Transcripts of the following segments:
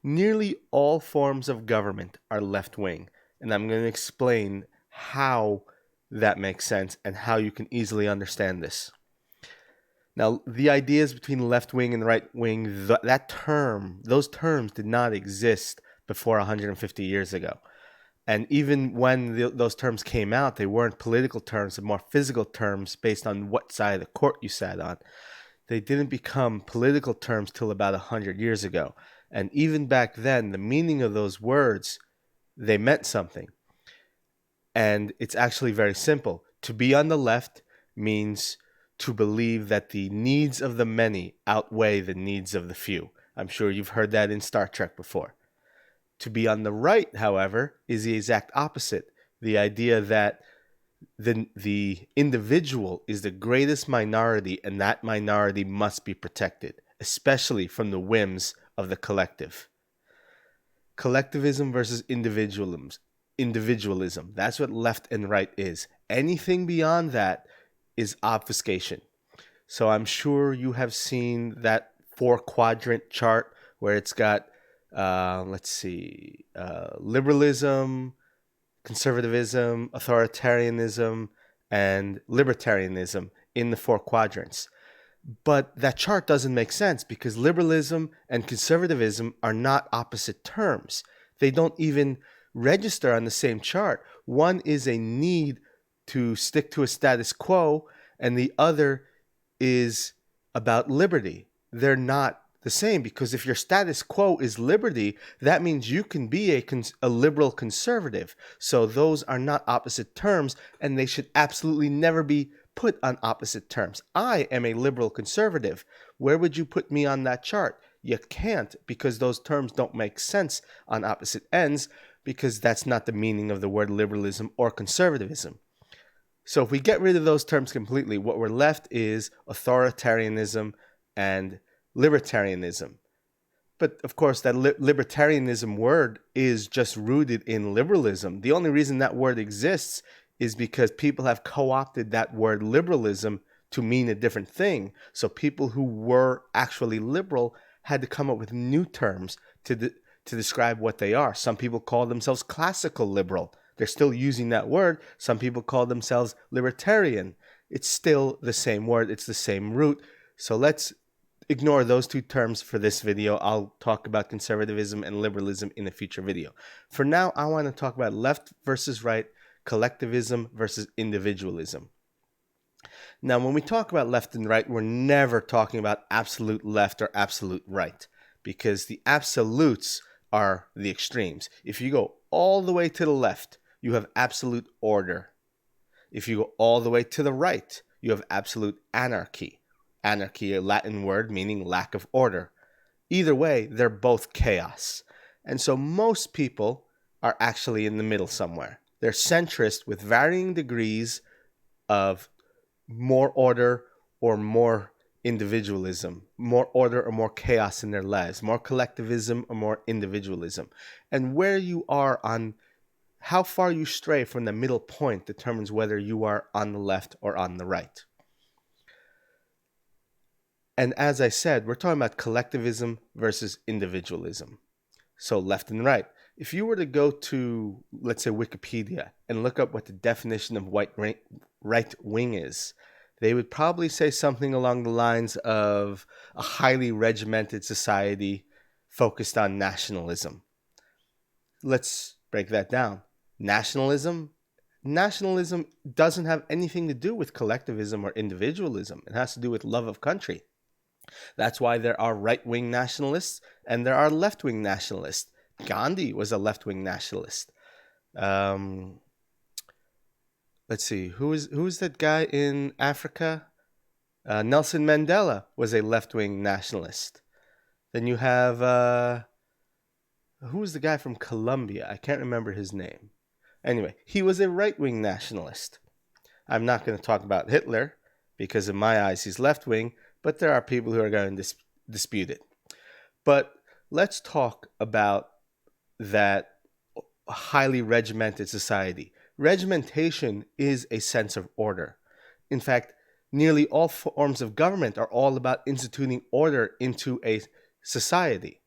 Nearly all forms of government are left-wing, and I'm going to explain how that makes sense and how you can easily understand this. Now, the ideas between left wing and right wing, those terms did not exist before 150 years ago. And even when those terms came out, they weren't political terms, but more physical terms based on what side of the court you sat on. They didn't become political terms till about 100 years ago. And even back then, the meaning of those words, they meant something. And it's actually very simple. To be on the left means to believe that the needs of the many outweigh the needs of the few. I'm sure you've heard that in Star Trek before. To be on the right, however, is the exact opposite. The idea that the individual is the greatest minority and that minority must be protected, especially from the whims of the collective. Collectivism versus individualism. That's what left and right is. Anything beyond that is obfuscation. So I'm sure you have seen that 4-quadrant chart where it's got, liberalism, conservatism, authoritarianism, and libertarianism in the 4 quadrants. But that chart doesn't make sense because liberalism and conservatism are not opposite terms. They don't even register on the same chart. One is a need to stick to a status quo, and the other is about liberty. They're not the same because if your status quo is liberty, that means you can be a liberal conservative. So those are not opposite terms, and they should absolutely never be put on opposite terms. I am a liberal conservative. Where would you put me on that chart? You can't, because those terms don't make sense on opposite ends, because that's not the meaning of the word liberalism or conservatism. So if we get rid of those terms completely, what we're left is authoritarianism and libertarianism. But of course, that libertarianism word is just rooted in liberalism. The only reason that word exists is because people have co-opted that word liberalism to mean a different thing. So people who were actually liberal had to come up with new terms to describe what they are. Some people call themselves classical liberal. They're still using that word. Some people call themselves libertarian. It's still the same word. It's the same root. So let's ignore those two terms for this video. I'll talk about conservatism and liberalism in a future video. For now, I want to talk about left versus right, collectivism versus individualism. Now, when we talk about left and right, we're never talking about absolute left or absolute right, because the absolutes are the extremes. If you go all the way to the left, you have absolute order. If you go all the way to the right, you have absolute anarchy. Anarchy, a Latin word meaning lack of order. Either way, they're both chaos. And so most people are actually in the middle somewhere. They're centrist with varying degrees of more order or more individualism, more order or more chaos in their lives, more collectivism or more individualism. And where you are on how far you stray from the middle point determines whether you are on the left or on the right. And as I said, we're talking about collectivism versus individualism. So left and right. If you were to go to, let's say, Wikipedia and look up what the definition of right wing is, they would probably say something along the lines of a highly regimented society focused on nationalism. Let's break that down. Nationalism doesn't have anything to do with collectivism or individualism. It has to do with love of country. That's why there are right-wing nationalists and there are left-wing nationalists. Gandhi was a left-wing nationalist. Let's see, who's that guy in Africa? Nelson Mandela was a left-wing nationalist. Then you have, who's the guy from Colombia? I can't remember his name. Anyway, he was a right-wing nationalist. I'm not going to talk about Hitler because in my eyes he's left-wing, but there are people who are going to dispute it. But let's talk about that highly regimented society. Regimentation is a sense of order. In fact, nearly all forms of government are all about instituting order into a society.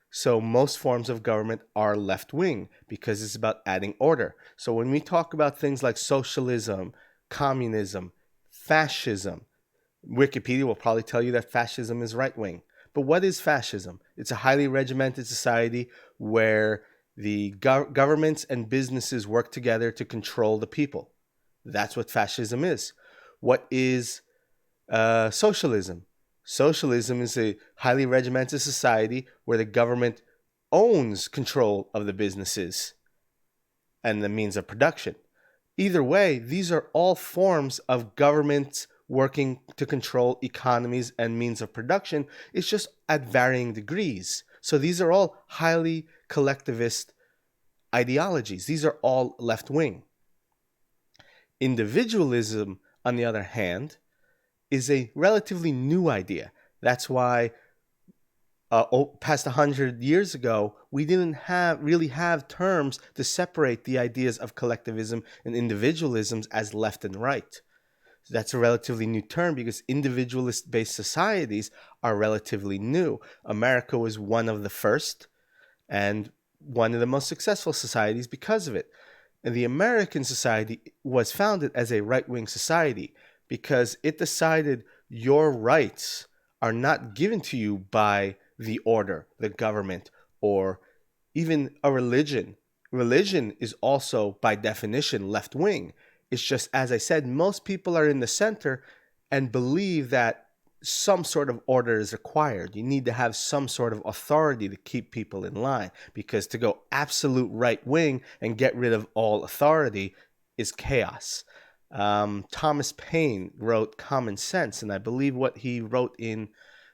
So most forms of government are left wing because it's about adding order. So when we talk about things like socialism, communism, fascism, Wikipedia will probably tell you that fascism is right wing. But what is fascism? It's a highly regimented society where the governments and businesses work together to control the people. That's what fascism is. What is socialism? Socialism is a highly regimented society where the government owns control of the businesses and the means of production. Either way, these are all forms of governments working to control economies and means of production. It's just at varying degrees. So these are all highly collectivist ideologies. These are all left wing. Individualism, on the other hand, is a relatively new idea. That's why past 100 years ago, we didn't really have terms to separate the ideas of collectivism and individualisms as left and right. That's a relatively new term because individualist based societies are relatively new. America was one of the first and one of the most successful societies because of it. And the American society was founded as a right wing society because it decided your rights are not given to you by the order, the government, or even a religion. Religion is also, by definition, left wing. It's just, as I said, most people are in the center and believe that some sort of order is required. You need to have some sort of authority to keep people in line, because to go absolute right wing and get rid of all authority is chaos. Thomas Paine wrote Common Sense, and I believe what he wrote in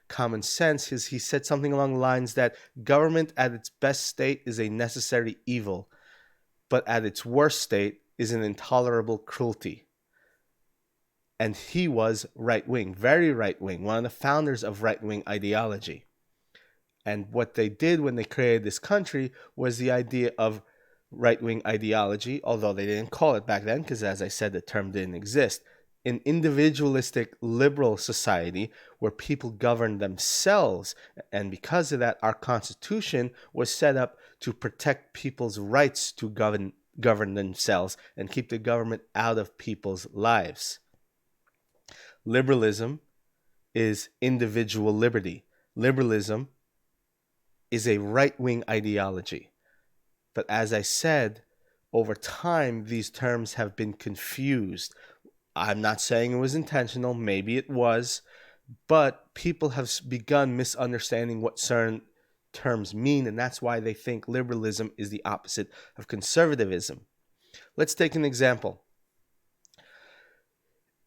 Common Sense is he said something along the lines that government at its best state is a necessary evil, but at its worst state is an intolerable cruelty. And he was right wing, very right wing, one of the founders of right wing ideology. And what they did when they created this country was the idea of right wing ideology, although they didn't call it back then, because as I said, the term didn't exist. An individualistic liberal society where people govern themselves. And because of that, our Constitution was set up to protect people's rights to govern themselves and keep the government out of people's lives. Liberalism is individual liberty. Liberalism is a right-wing ideology. But as I said, over time, these terms have been confused. I'm not saying it was intentional, maybe it was, but people have begun misunderstanding what certain terms mean, and that's why they think liberalism is the opposite of conservatism. Let's take an example.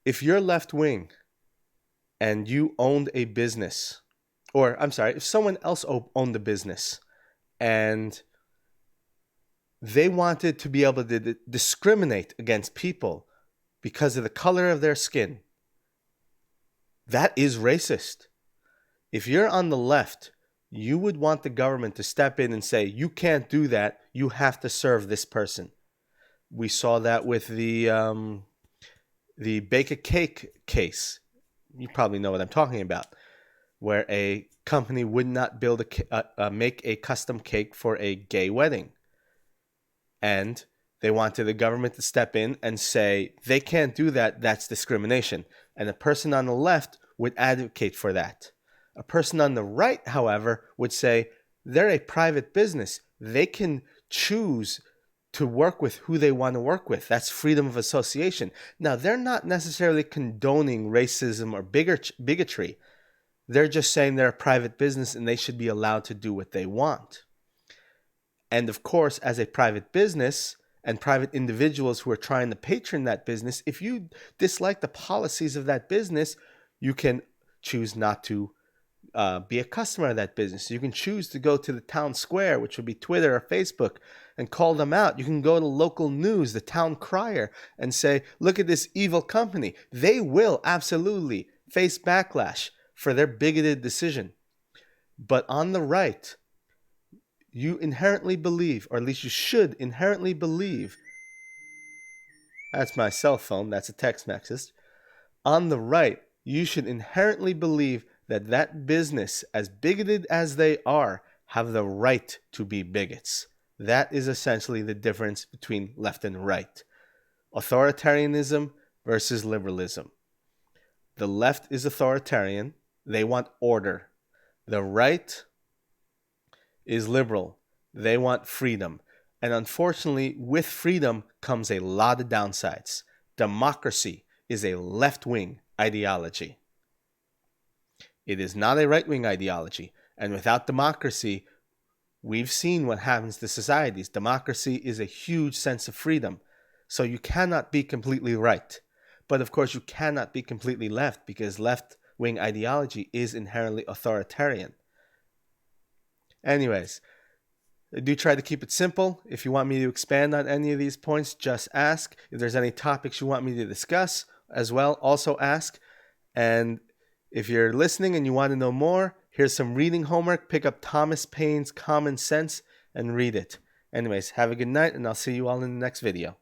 If you're left-wing and you owned a business, or I'm sorry, if someone else owned a business and they wanted to be able to discriminate against people because of the color of their skin, that is racist. If you're on the left, you would want the government to step in and say, you can't do that, you have to serve this person. We saw that with the bake a cake case. You probably know what I'm talking about, where a company would not make a custom cake for a gay wedding. And they wanted the government to step in and say, they can't do that, that's discrimination. And a person on the left would advocate for that. A person on the right, however, would say, they're a private business. They can choose to work with who they want to work with. That's freedom of association. Now, they're not necessarily condoning racism or bigotry. They're just saying they're a private business and they should be allowed to do what they want. And of course, as a private business and private individuals who are trying to patron that business, if you dislike the policies of that business, you can choose not to be a customer of that business. You can choose to go to the town square, which would be Twitter or Facebook, and call them out. You can go to local news, the town crier, and say, look at this evil company. They will absolutely face backlash for their bigoted decision. But on the right, you inherently believe, or at least you should inherently believe, that's my cell phone, that's a text message. On the right, you should inherently believe that that business, as bigoted as they are, have the right to be bigots. That is essentially the difference between left and right. Authoritarianism versus liberalism. The left is authoritarian. They want order. The right is liberal. They want freedom. And unfortunately, with freedom comes a lot of downsides. Democracy is a left-wing ideology. It is not a right-wing ideology. And without democracy, we've seen what happens to societies. Democracy is a huge sense of freedom. So you cannot be completely right. But of course, you cannot be completely left because left-wing ideology is inherently authoritarian. Anyways, I do try to keep it simple. If you want me to expand on any of these points, just ask. If there's any topics you want me to discuss as well, also ask. And if you're listening and you want to know more, here's some reading homework. Pick up Thomas Paine's Common Sense and read it. Anyways, have a good night, and I'll see you all in the next video.